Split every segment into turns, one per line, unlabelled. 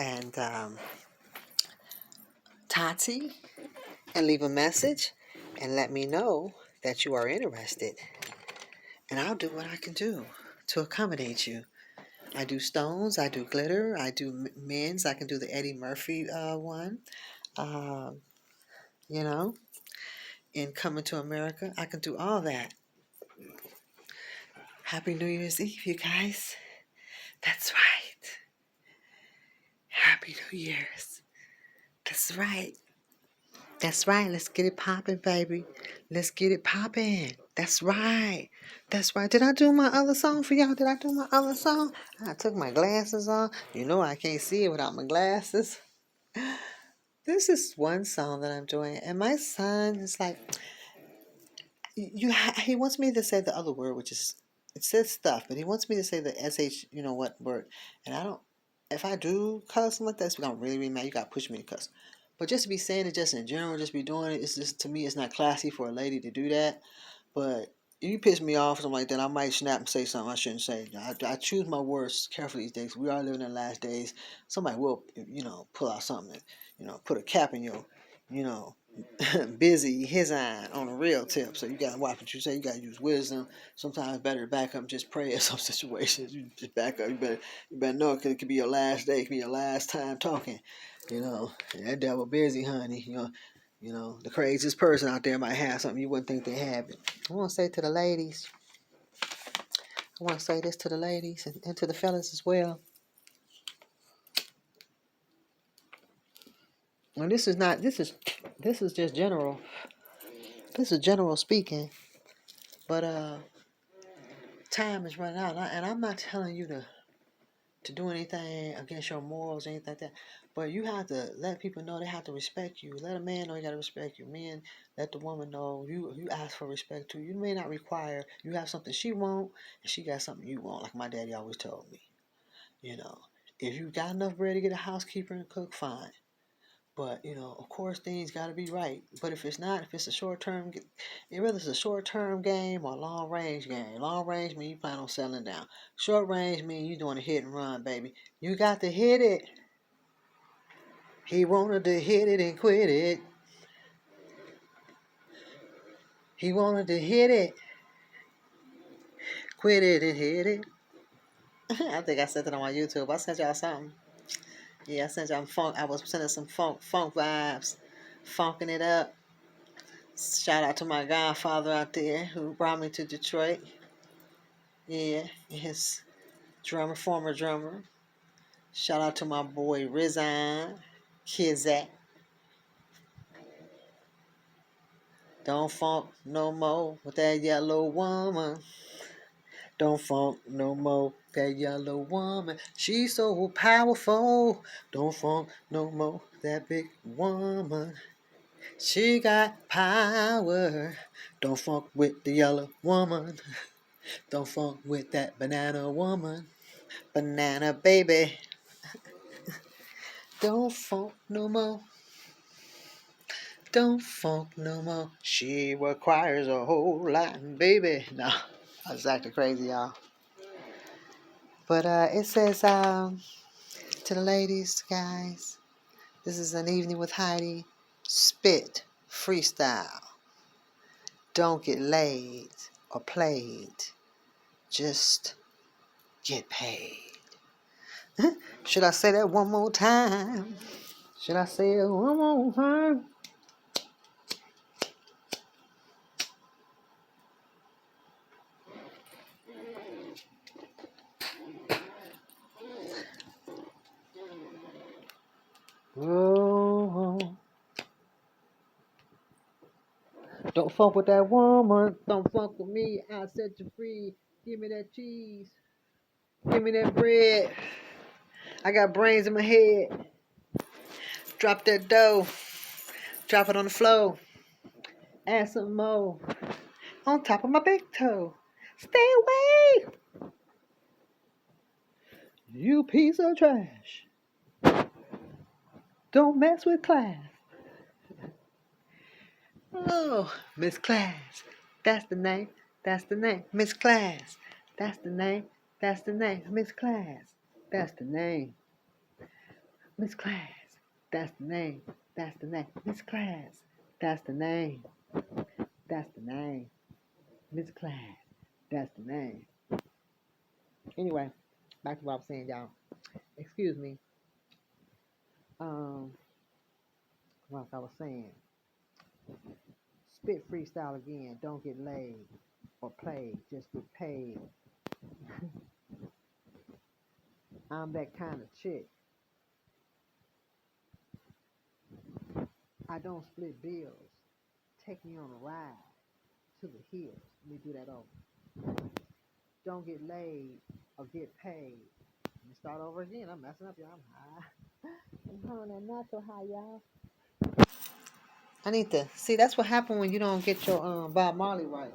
and Tati and leave a message and let me know that you are interested. And I'll do what I can do to accommodate you. I do stones, I do glitter, I do men's, I can do the Eddie Murphy one. Uh, you know, in Coming to America, I can do all that. Happy New Year's Eve, you guys. That's right. Happy New Year's. That's right. That's right. Let's get it popping, baby. Let's get it popping. That's right. That's right. Did I do my other song for y'all? Did I do my other song? I took my glasses off. You know I can't see it without my glasses. This is one song that I'm doing, and my son is like, he wants me to say the other word, which is, it says stuff, but he wants me to say the sh, you know what word, and I don't. If I do cuss like that, it's gonna really be mad. You gotta push me to cuss. But just to be saying it, just in general, just be doing it, it's just, to me, it's not classy for a lady to do that. But if you piss me off or something like that, I might snap and say something I shouldn't say. I choose my words carefully these days. We are living in the last days. Somebody will, pull out something, put a cap in your, you know, busy his eye on a real tip. So you gotta watch what you say. You gotta use wisdom. Sometimes it's better to back up and just pray in some situations. You just back up. You better know it could be your last day. It could be your last time talking. That devil busy, honey. The craziest person out there might have something you wouldn't think they had. But I want to say to the ladies, I want to say this to the ladies and to the fellas as well. And this is just general. This is general speaking. But time is running out, and I'm not telling you to do anything against your morals or anything like that. But you have to let people know they have to respect you. Let a man know you gotta respect you. Men, let the woman know you ask for respect too. You may not require, you have something she want and she got something you want, like my daddy always told me. If you got enough bread to get a housekeeper and cook, fine. But of course, things got to be right. But if it's not, if it's a short term, whether it's a short term game or a long range game, long range means you plan on settling down. Short range means you doing a hit and run, baby. You got to hit it. He wanted to hit it and quit it. He wanted to hit it, quit it and hit it. I think I sent it on my YouTube. I sent y'all something. Yeah, I sent y'all funk. I was sending some funk vibes, funking it up. Shout out to my godfather out there who brought me to Detroit. Yeah, his former drummer. Shout out to my boy Rizan, Kizak. Don't funk no more with that yellow woman. Don't funk no more with that yellow woman. She's so powerful. Don't funk no more with that big woman. She got power. Don't funk with the yellow woman. Don't funk with that banana woman. Banana baby. Don't funk no more. Don't funk no more. She requires a whole lot, baby. No, I was acting crazy, y'all. But it says to the ladies, guys, this is an evening with Heidi. Spit, freestyle. Don't get laid or played. Just get paid. Should I say that one more time? Should I say it one more time? Oh, don't fuck with that woman. Don't fuck with me. I'll set you free. Give me that cheese. Give me that bread. I got brains in my head. Drop that dough. Drop it on the floor. Add some more. On top of my big toe. Stay away. You piece of trash. Don't mess with class. Oh, Miss Class. That's the name. That's the name. Miss Class. That's the name. That's the name. Miss Class. That's the name. Miss Class. That's the name. That's the name. Miss Class. That's the name. That's the name. Miss Class. That's the name. Anyway, back to what I was saying, y'all. Excuse me. Um, like I was saying, spit freestyle again. Don't get laid or played. Just get paid. I'm that kind of chick. I don't split bills. Take me on a ride to the hills. Let me do that over. Don't get laid or get paid. Let me start over again. I'm messing up, y'all. I'm high. I'm high on that not so high, y'all. I need to see. That's what happened when you don't get your Bob Marley right.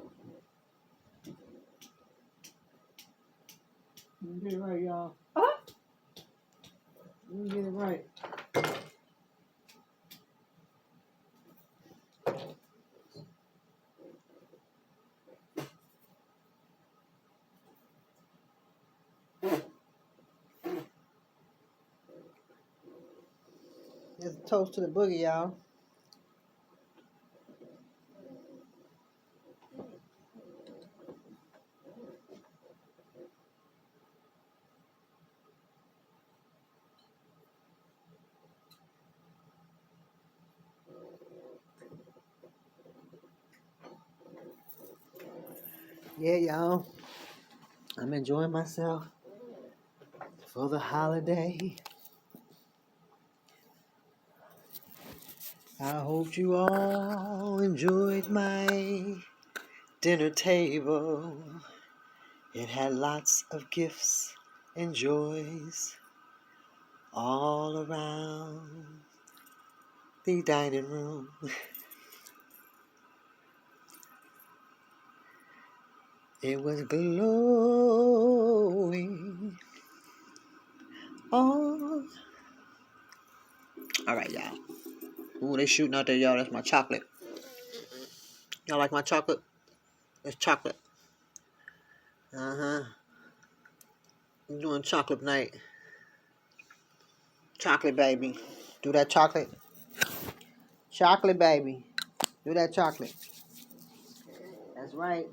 You get it right, y'all. You get it right. It's a toast to the boogie, y'all. Yeah, y'all. I'm enjoying myself for the holiday. I hope you all enjoyed my dinner table. It had lots of gifts and joys all around the dining room. It was glowing all. All right, y'all. Ooh, they shooting out there, y'all. That's my chocolate. Y'all like my chocolate? It's chocolate. Uh-huh. I'm doing chocolate night. Chocolate, baby. Do that chocolate. Chocolate, baby. Do that chocolate. That's right.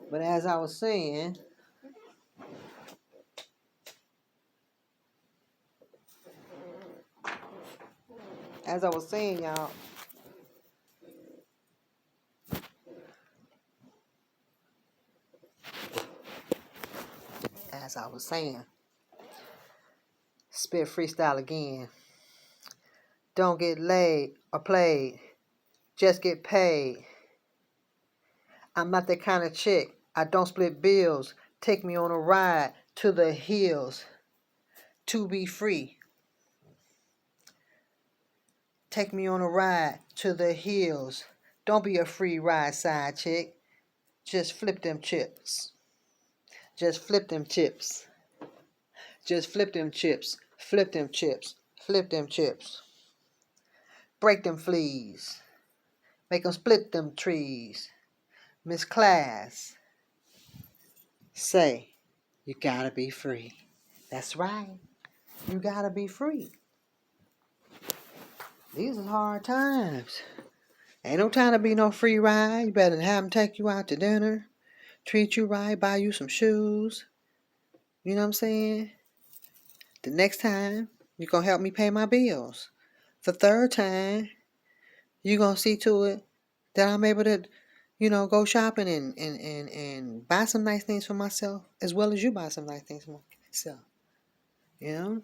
But as I was saying, y'all, spit freestyle again. Don't get laid or played. Just get paid. I'm not that kind of chick. I don't split bills. Take me on a ride to the hills to be free. Take me on a ride to the hills. Don't be a free ride side chick. Just flip them chips. Just flip them chips. Just flip them chips. Flip them chips. Flip them chips. Break them fleas. Make them split them trees. Miss Class, say, you gotta be free. That's right. You gotta be free. These are hard times. Ain't no time to be no free ride. You better have them take you out to dinner, treat you right, buy you some shoes. You know what I'm saying? The next time, you're going to help me pay my bills. The third time, you're going to see to it that I'm able to, go shopping and buy some nice things for myself, as well as you buy some nice things for myself. You know?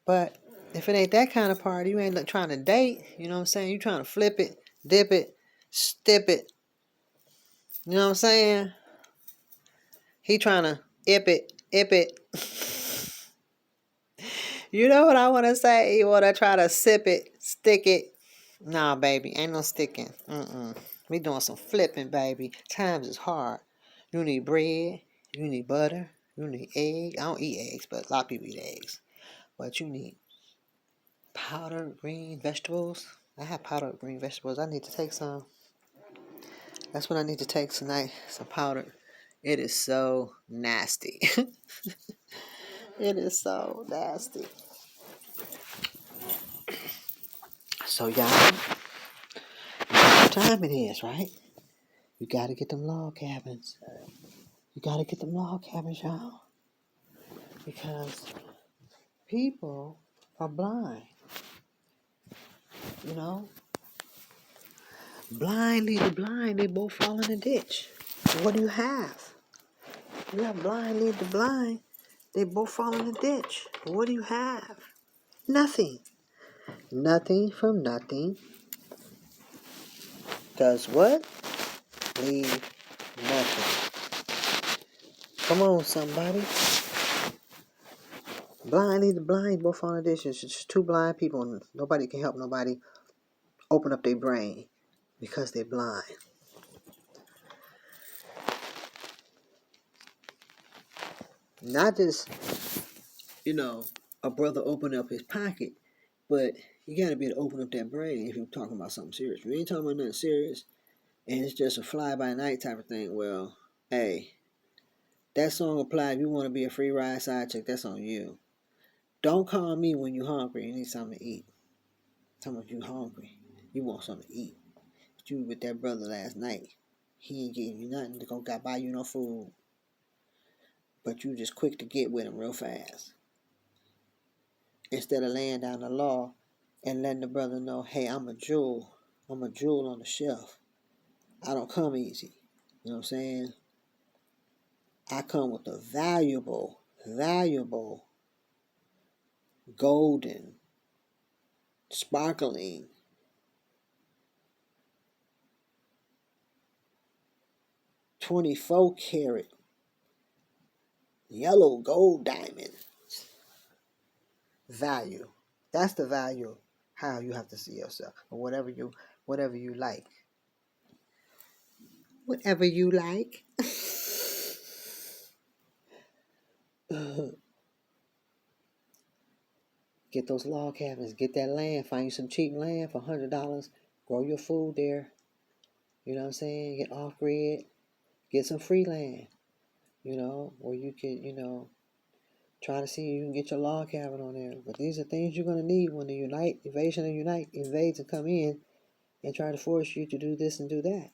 But if it ain't that kind of party, you ain't trying to date, you know what I'm saying? You trying to flip it, dip it, stip it. You know what I'm saying? He trying to ip it. You know what I want to say? You want to try to sip it, stick it. Nah, baby, ain't no sticking. We doing some flipping, baby. Times is hard. You need bread. You need butter. You need egg. I don't eat eggs, but a lot of people eat eggs. But you need powdered green vegetables. I have powdered green vegetables. I need to take some. That's what I need to take tonight. Some powdered. It is so nasty. It is so nasty. So y'all, what time it is, right? You gotta get them log cabins. You gotta get them log cabins, y'all. Because people are blind. You know? Blind lead the blind, they both fall in the ditch. What do you have? You have blind lead the blind, they both fall in the ditch. What do you have? Nothing. Nothing from nothing does what? Leave nothing. Come on, somebody. Blind lead the blind, both fall in the ditch. It's just two blind people and nobody can help nobody open up their brain because they're blind. Not just, a brother open up his pocket, but you gotta be able to open up that brain if you're talking about something serious. If you ain't talking about nothing serious and it's just a fly by night type of thing, well, hey, that song applies. If you want to be a free ride side chick, that's on you. Don't call me when you're hungry. You need something to eat. Tell me you hungry. You want something to eat. But you with that brother last night. He ain't getting you nothing to go buy you no food. But you just quick to get with him real fast. Instead of laying down the law and letting the brother know, hey, I'm a jewel. I'm a jewel on the shelf. I don't come easy. You know what I'm saying? I come with a valuable, golden, sparkling, 24 karat, yellow gold diamond value. That's the value how you have to see yourself. Or whatever you like. Whatever you like. Get those log cabins, get that land, find you some cheap land for $100, grow your food there. You know what I'm saying? Get off grid, get some free land, where you can, try to see if you can get your log cabin on there. But these are things you're gonna need when the invades and come in and try to force you to do this and do that.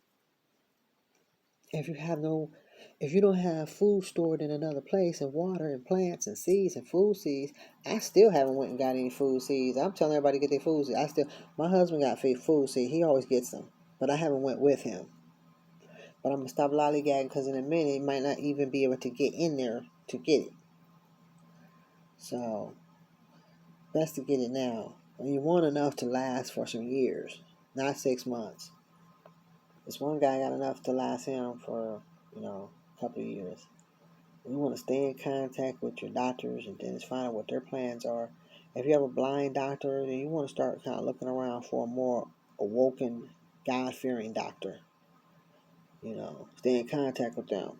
If you don't have food stored in another place and water and plants and seeds and food seeds, I still haven't went and got any food seeds. I'm telling everybody to get their food seeds. My husband got food seeds. He always gets them, but I haven't went with him. But I'm gonna stop lollygagging because in a minute he might not even be able to get in there to get it. So best to get it now. And you want enough to last for some years, not 6 months. This one guy got enough to last him for a couple of years. You want to stay in contact with your doctors and then just find out what their plans are. If you have a blind doctor, then you want to start kind of looking around for a more awoken, God-fearing doctor. Stay in contact with them.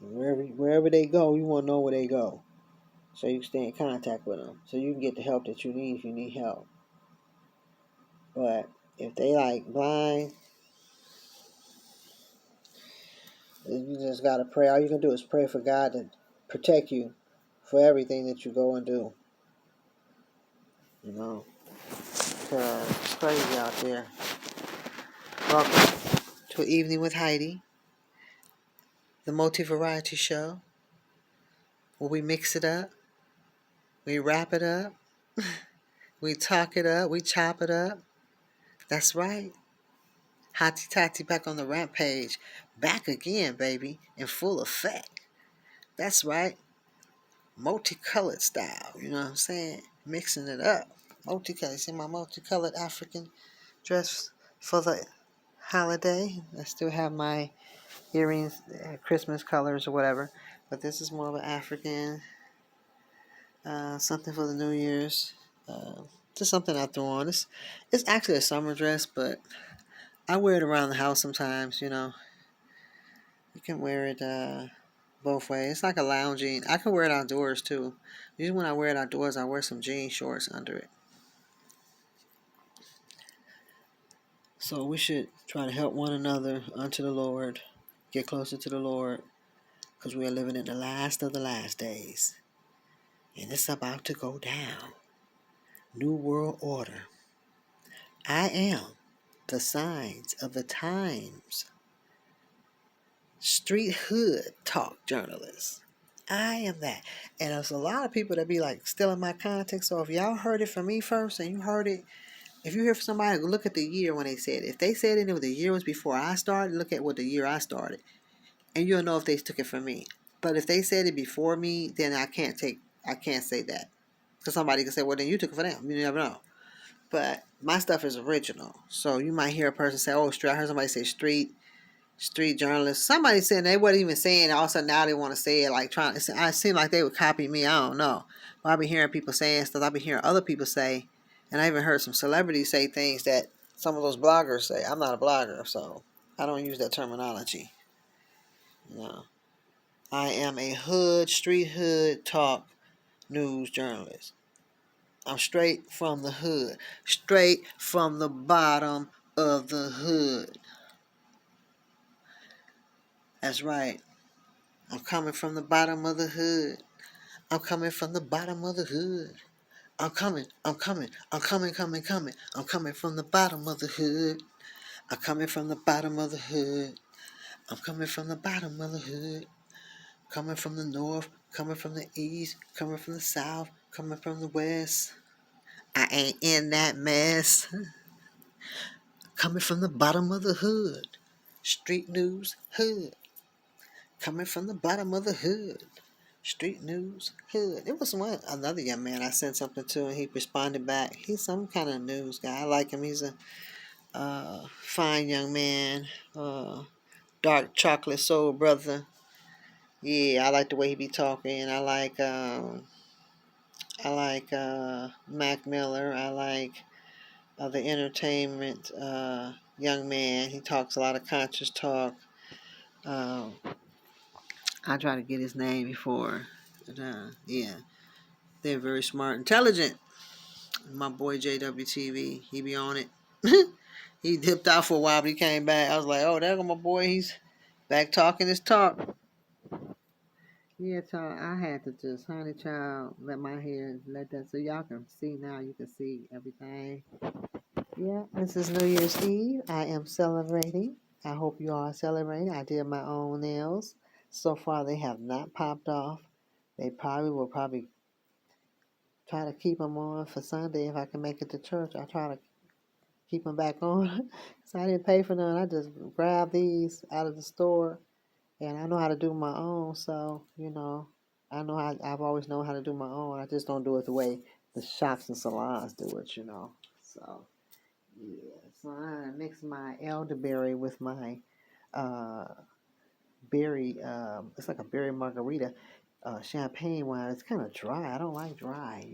Wherever they go, you want to know where they go. So you can stay in contact with them. So you can get the help that you need if you need help. But if they like blind, you just got to pray. All you can do is pray for God to protect you for everything that you go and do. Because it's crazy out there. Welcome to Evening with Heidi, the multi-variety show, where we mix it up, we wrap it up, we talk it up, we chop it up. That's right. Hotty Toddy back on the rampage. Back again, baby, in full effect. That's right. Multicolored style, you know what I'm saying? Mixing it up. Multicolored. See my multicolored African dress for the holiday. I still have my earrings, Christmas colors or whatever. But this is more of an African, something for the New Year's. Just something I throw on. It's actually a summer dress, but I wear it around the house sometimes, You can wear it both ways. It's like a lounging. I can wear it outdoors too. Usually when I wear it outdoors, I wear some jean shorts under it. So we should try to help one another unto the Lord, get closer to the Lord, because we're living in the last of the last days. And it's about to go down. New World Order. I am the signs of the times. Street hood talk journalist. I am that. And there's a lot of people that be like stealing my content. So if y'all heard it from me first and you heard it, if you hear from somebody, look at the year when they said it. If they said it and the year was before I started, look at what the year I started. And you'll know if they took it from me. But if they said it before me, then I can't say that. Because somebody can say, well, then you took it for them. You never know. But my stuff is original. So you might hear a person say, oh, I heard somebody say street journalist. Somebody said they wasn't even saying it. All of a sudden now they want to say it like trying. It seemed like they would copy me. I don't know. But I've been hearing people saying stuff. I've been hearing other people say, and I even heard some celebrities say things that some of those bloggers say. I'm not a blogger, so I don't use that terminology. No. I am a street hood talk news journalist. I'm straight from the hood. Straight from the bottom of the hood. That's right. I'm coming from the bottom of the hood. I'm coming from the bottom of the hood. I'm coming, coming. I'm coming from the bottom of the hood. I'm coming from the bottom of the hood. I'm coming from the bottom of the hood. Coming from the north, coming from the east, coming from the south, coming from the west. I ain't in that mess. Coming from the bottom of the hood. Street news, hood. Coming from the bottom of the hood. Street news, hood. It was another young man I sent something to, and he responded back. He's some kind of news guy. I like him. He's a fine young man, dark chocolate soul brother. Yeah, I like the way he be talking. I like Mac Miller. I like the entertainment young man. He talks a lot of conscious talk. Um, I try to get his name before. But, yeah, they're very smart, intelligent. My boy JWTV, he be on it. He dipped out for a while, but he came back. I was like, oh, there go my boy. He's back talking his talk. Yeah, child, I had to just, honey, child, let my hair, let that, so y'all can see now. You can see everything. Yeah, this is New Year's Eve. I am celebrating. I hope you all are celebrating. I did my own nails. So far, they have not popped off. They will probably try to keep them on for Sunday if I can make it to church. I'll try to keep them back on. So I didn't pay for none. I just grabbed these out of the store, and I know how to do my own. So I've always known how to do my own. I just don't do it the way the shops and salons do it. So yeah. So I mix my elderberry with my uh, berry. It's like a berry margarita. Champagne wine. It's kind of dry. I don't like dry.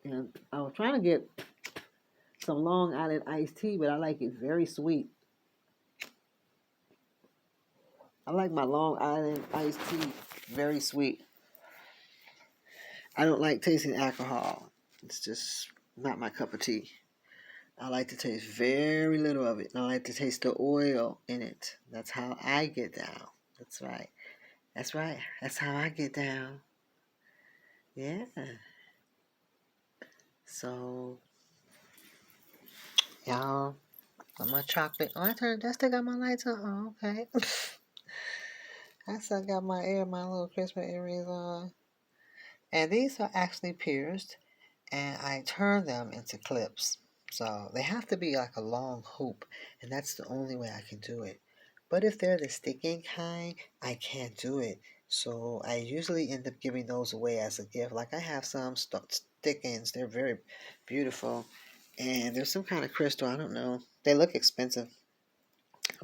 And I was trying to get some Long Island iced tea, but I like it very sweet. I like my Long Island iced tea very sweet. I don't like tasting alcohol. It's just not my cup of tea. I like to taste very little of it. And I like to taste the oil in it. That's how I get down. That's right. That's right. That's how I get down. Yeah. So, y'all, my chocolate. Oh, I still got my lights on. Oh, okay. I still got my little Christmas earrings on. And these are actually pierced, and I turn them into clips. So they have to be like a long hoop, and that's the only way I can do it. But if they're the sticking kind, I can't do it. So I usually end up giving those away as a gift. Like I have some stick-ins, they're very beautiful, and there's some kind of crystal, I don't know. They look expensive,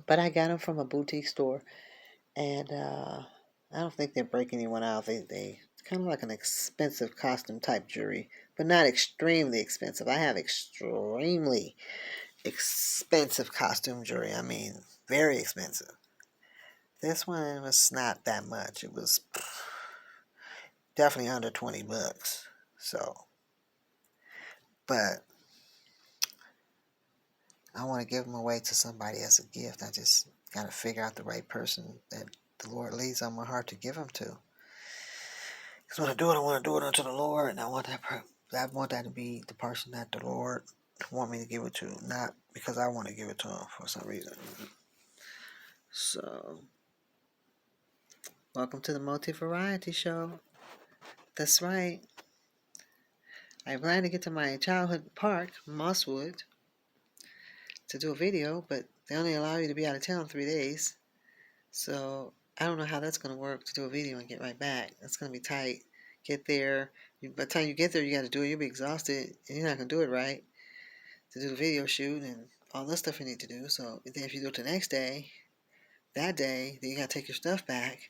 but I got them from a boutique store, and I don't think they break anyone out. They kind of like an expensive costume type jewelry, but not extremely expensive. I have extremely expensive costume jewelry. I mean, very expensive. This one was not that much. It was definitely under $20. So, but I want to give them away to somebody as a gift. Got to figure out the right person that the Lord lays on my heart to give him to. Because when I do it, I want to do it unto the Lord, and I want that to be the person that the Lord want me to give it to, not because I want to give it to him for some reason. So, welcome to the Multi Variety Show. That's right. I plan to get to my childhood park, Mosswood, to do a video, but they only allow you to be out of town 3 days. So I don't know how that's going to work to do a video and get right back. That's going to be tight. Get there. By the time you get there, you got to do it. You'll be exhausted, and you're not going to do it right to do the video shoot and all the stuff you need to do. So then if you do it the next day, that day, then you got to take your stuff back,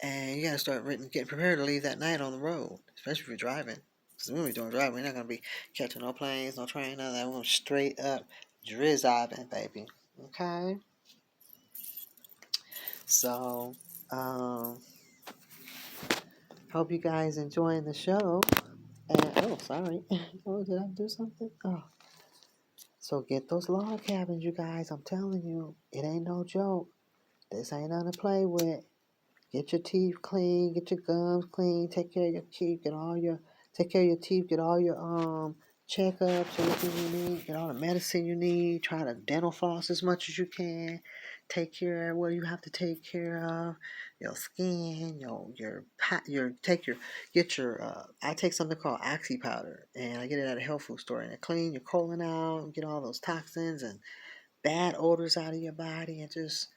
and you got to start getting prepared to leave that night on the road, especially if you're driving. Because when we're doing driving, we're not going to be catching no planes, no train, none of that. We're going straight up drizziving, baby. Okay? So, hope you guys enjoying the show. And, oh, sorry. Oh, did I do something? Oh. So get those log cabins, you guys. I'm telling you, it ain't no joke. This ain't nothing to play with. Get your teeth clean, get your gums clean, take care of your teeth, take care of your teeth, get all your checkups, everything you need, get all the medicine you need, try to dental floss as much as you can, take care of what you have to take care of, your skin, I take something called Oxy powder, and I get it at a health food store, and it clean your colon out, get all those toxins and bad odors out of your body, and just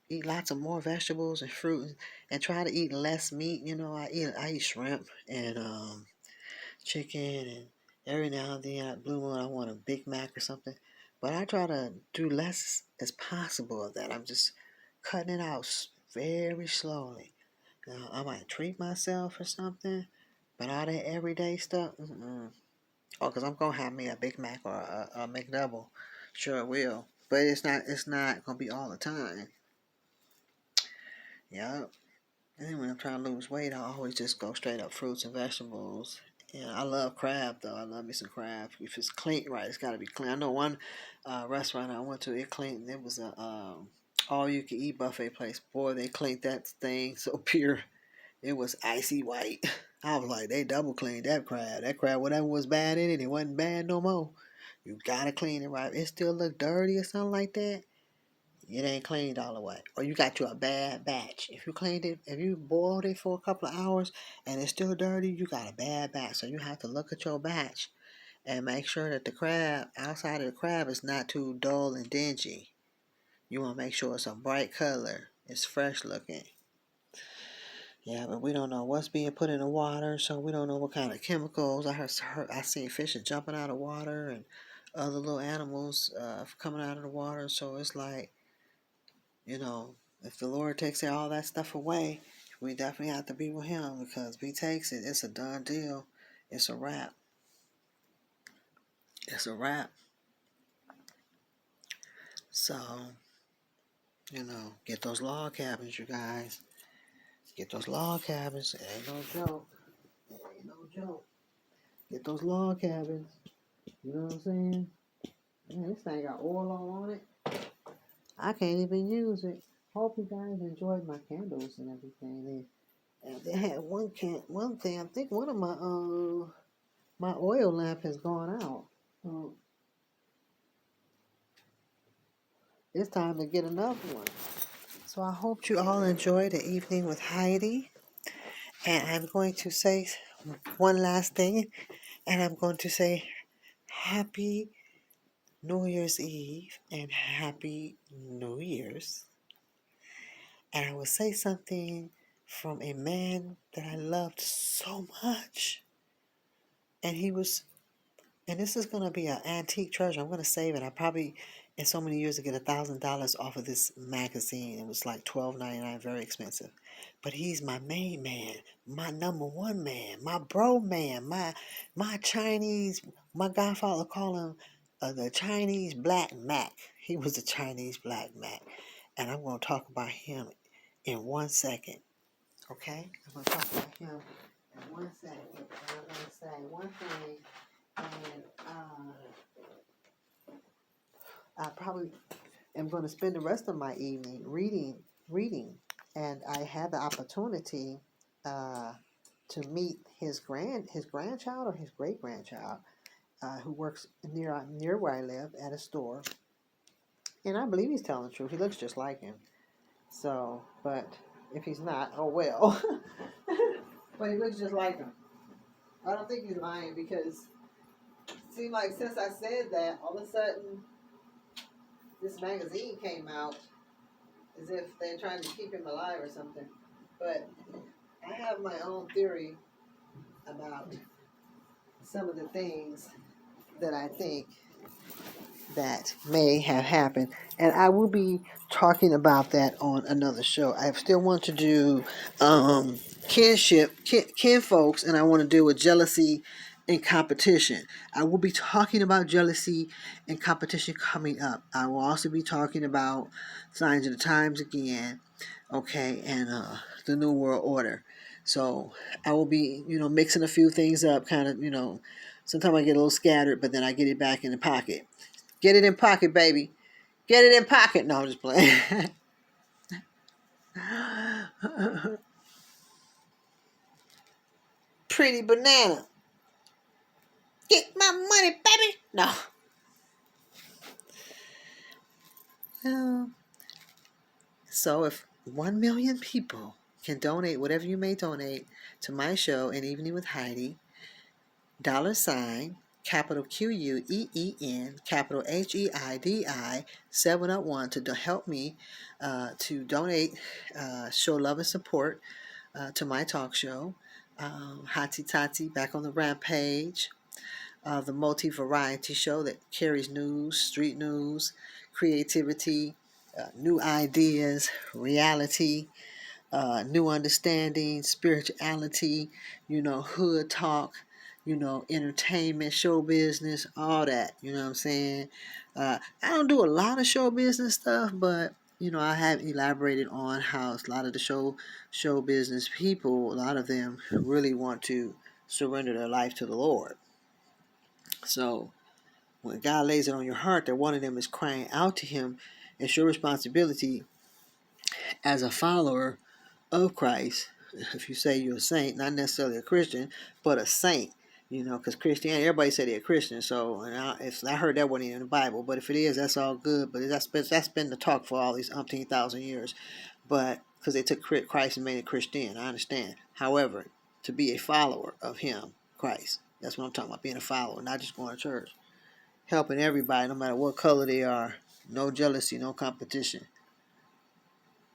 eat lots of more vegetables and fruit, and try to eat less meat. I eat shrimp and chicken, and every now and then at Blue Moon I want a Big Mac or something. But I try to do less as possible of that. I'm just cutting it out very slowly. Now, I might treat myself or something, but all that everyday stuff, oh, because I'm going to have me a Big Mac or a McDouble. Sure it will. But it's not going to be all the time. Yep. And when I'm trying to lose weight, I always just go straight up fruits and vegetables. And I love crab, though. I love me some crab. If it's clean, right, it's got to be clean. I know one restaurant I went to, it cleaned. It was a all-you-can-eat buffet place. Boy, they cleaned that thing so pure. It was icy white. I was like, they double cleaned that crab. That crab, whatever was bad in it, it wasn't bad no more. You got to clean it right. It still look dirty or something like that. It ain't cleaned all the way. Or you got you a bad batch. If you boiled it for a couple of hours and it's still dirty, you got a bad batch. So you have to look at your batch and make sure that the crab, outside of the crab, is not too dull and dingy. You want to make sure it's a bright color. It's fresh looking. Yeah, but we don't know what's being put in the water, so we don't know what kind of chemicals. I seen fishes jumping out of water and other little animals coming out of the water. So it's like, if the Lord takes all that stuff away, we definitely have to be with him, because if he takes it, it's a done deal. It's a wrap. It's a wrap. So, get those log cabins, you guys. Get those log cabins. It ain't no joke. It ain't no joke. Get those log cabins. You know what I'm saying? Man, this thing got oil all on it. I can't even use it. Hope you guys enjoyed my candles and everything. They had one thing. I think one of my oil lamp has gone out. So it's time to get another one. So I hope you all enjoy the evening with Heidi. And I'm going to say one last thing. And I'm going to say Happy New Year's Eve and Happy New Year's. And I will say something from a man that I loved so much. And this is going to be an antique treasure. I'm going to save it. I probably, in so many years, to get $1,000 off of this magazine. It was like $12.99, very expensive. But he's my main man, my number one man, my bro man, my Chinese, my godfather called him the Chinese Black Mac. He was the Chinese Black Mac. And I'm going to talk about him in 1 second. Okay? I'm going to talk about him in 1 second. And I'm going to say one thing. And I probably am going to spend the rest of my evening reading, and I had the opportunity uh, to meet his grandchild or his great grandchild, who works near where I live at a store, and I believe he's telling the truth. He looks just like him. So, but if he's not, oh well. But he looks just like him. I don't think he's lying because it seemed like since I said that, all of a sudden this magazine came out as if they're trying to keep him alive or something. But I have my own theory about some of the things that I think that may have happened, and I will be talking about that on another show. I still want to do kin folks, and I want to deal with jealousy and competition. I will be talking about jealousy and competition coming up. I will also be talking about signs of the times again, okay, and the new world order. So I will be, mixing a few things up, kind of, sometimes I get a little scattered, but then I get it back in the pocket. Get it in pocket, baby. Get it in pocket. No, I'm just playing. Pretty banana. Get my money, baby. No. So if 1 million people can donate whatever you may donate to my show, An Evening with Heidi, $ capital QUEEN, capital HEIDI, 701 to help me to donate, show love and support to my talk show, Hati Tati Back on the Rampage, the multi-variety show that carries news, street news, creativity, new ideas, reality, new understanding, spirituality, hood talk, entertainment, show business, all that. You know what I'm saying? I don't do a lot of show business stuff, but I have elaborated on how a lot of the show business people, a lot of them really want to surrender their life to the Lord. So when God lays it on your heart that one of them is crying out to Him, it's your responsibility as a follower of Christ. If you say you're a saint, not necessarily a Christian, but a saint, because Christianity, everybody said they're a Christian. So if I heard that one in the Bible, but if it is, that's all good. But that's been the talk for all these umpteen thousand years. But because they took Christ and made it Christian, I understand. However, to be a follower of Him, Christ, that's what I'm talking about. Being a follower, not just going to church, helping everybody, no matter what color they are. No jealousy, no competition.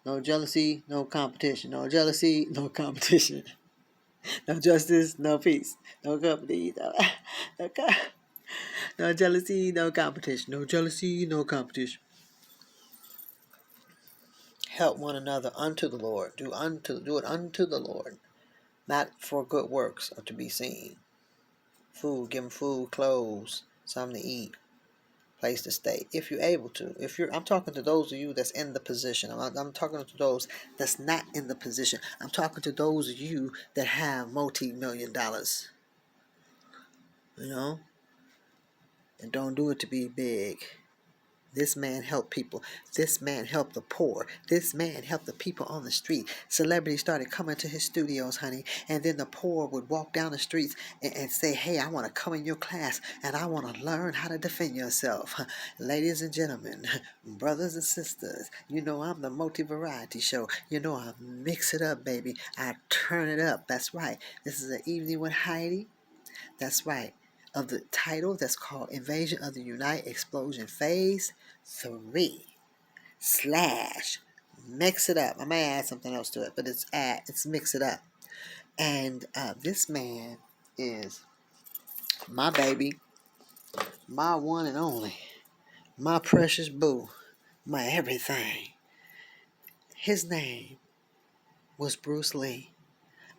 No jealousy, no competition. No jealousy, no competition. No justice, no peace. No company, no jealousy, no competition. No jealousy, no competition. Help one another unto the Lord. Do it unto the Lord, not for good works or to be seen. Food, give them food, clothes, something to eat, place to stay, if you're able to. I'm talking to those of you that's in the position. I'm talking to those that's not in the position. I'm talking to those of you that have multi-million dollars, and don't do it to be big. This man helped people. This man helped the poor. This man helped the people on the street. Celebrities started coming to his studios, honey, and then the poor would walk down the streets and say, hey, I want to come in your class and I want to learn how to defend yourself. Ladies and gentlemen, brothers and sisters, I'm the multi-variety show. I mix it up, baby. I turn it up. That's right. This is An Evening with Heidi. That's right. Of the title that's called Invasion of the Unite Explosion Phase 3 / Mix It Up. I may add something else to it, but it's Mix It Up. And this man is my baby, my one and only, my precious boo, my everything. His name was Bruce Lee.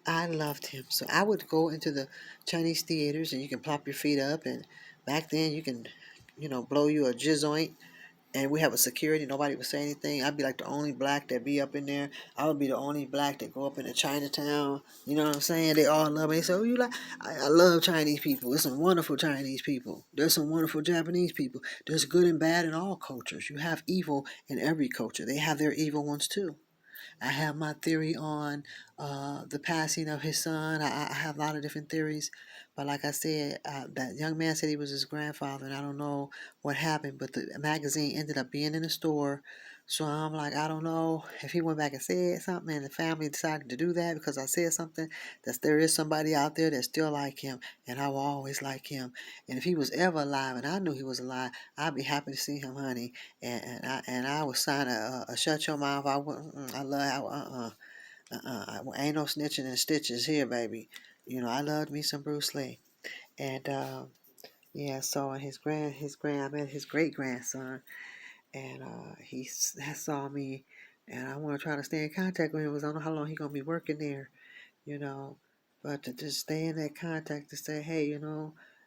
I loved him. So I would go into the Chinese theaters and you can plop your feet up, and back then you can, blow you a jizzoint and we have a security. Nobody would say anything. I'd be like the only black that be up in there. I would be the only black that go up into Chinatown. You know what I'm saying? They all love me. They say, "Oh, you like?" I love Chinese people. There's some wonderful Chinese people. There's some wonderful Japanese people. There's good and bad in all cultures. You have evil in every culture. They have their evil ones too. I have my theory on the passing of his son. I have a lot of different theories, but like I said, that young man said he was his grandfather, and I don't know what happened. But the magazine ended up being in the store, so I'm like, I don't know if he went back and said something, and the family decided to do that because I said something. That there is somebody out there that still like him, and I will always like him. And if he was ever alive, and I knew he was alive, I'd be happy to see him, honey. And I was sign a shut your mouth. I wouldn't. I love how ain't no snitching and stitches here, baby. You know I loved me some Bruce Lee, and yeah. So I met his great grandson, and saw me, and I want to try to stay in contact with him because I don't know how long he gonna be working there, you know. But to just stay in that contact to say, hey,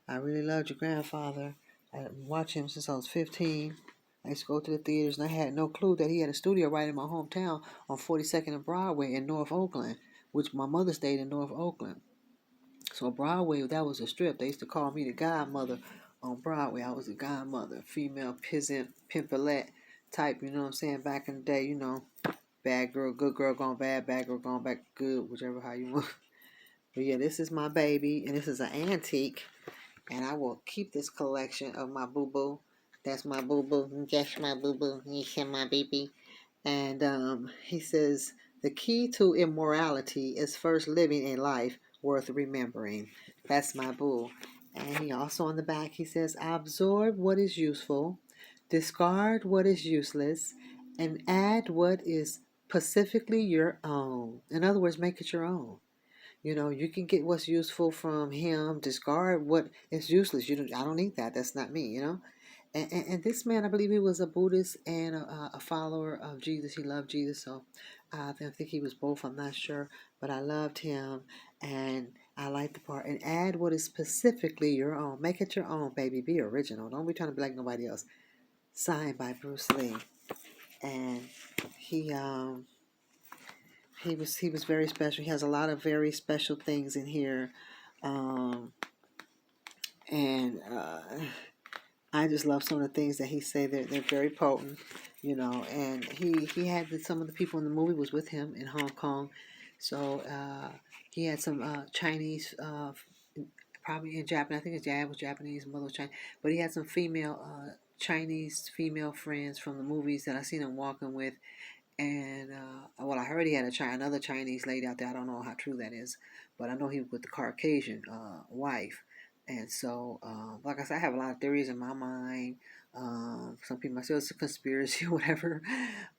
I really loved your grandfather. I watched him since I was 15. I used to go to the theaters, and I had no clue that he had a studio right in my hometown on 42nd and Broadway in North Oakland, which my mother stayed in North Oakland. So Broadway, that was a strip. They used to call me the godmother on Broadway. I was a godmother, female peasant, pimpalette type, you know what I'm saying, back in the day, bad girl, good girl gone bad girl gone back good, whichever how you want. But yeah, this is my baby, and this is an antique, and I will keep this collection of my boo-boo. That's my boo-boo. That's my boo-boo. You see my baby. And he says, the key to immorality is first living a life worth remembering. That's my boo. And he also on the back, he says, absorb what is useful, discard what is useless, and add what is specifically your own. In other words, make it your own. You can get what's useful from him, discard what is useless. I don't need that. That's not me. And this man, I believe he was a Buddhist and a follower of Jesus. He loved Jesus, so I think he was both. I'm not sure, but I loved him, and I like the part. And add what is specifically your own. Make it your own, baby. Be original. Don't be trying to be like nobody else. Signed by Bruce Lee, and he um he was very special. He has a lot of very special things in here, um, and I just love some of the things that he said. They're very potent. And he had some of the people in the movie was with him in Hong Kong, so he had some Chinese, probably in Japanese. I think his dad was Japanese, mother was Chinese, but he had some female Chinese female friends from the movies that I seen him walking with. And I heard he had another Chinese lady out there. I don't know how true that is, but I know he was with the Caucasian wife. And so, like I said, I have a lot of theories in my mind. Some people might say it's a conspiracy or whatever,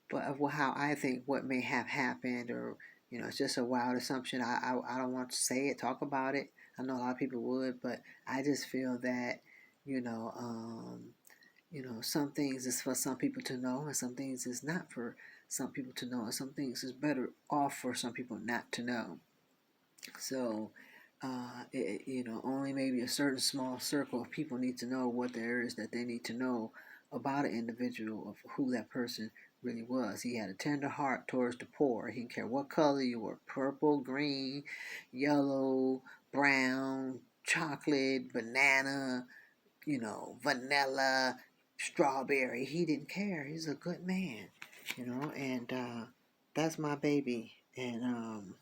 but of how I think what may have happened, or it's just a wild assumption. I don't want to say it, talk about it. I know a lot of people would, but I just feel that you know. Some things is for some people to know, and some things is not for some people to know, and some things is better off for some people not to know. So, only maybe a certain small circle of people need to know what there is that they need to know about an individual, of who that person really was. He had a tender heart towards the poor. He didn't care what color you were, purple, green, yellow, brown, chocolate, banana, vanilla, strawberry. He didn't care. He's a good man, and that's my baby. And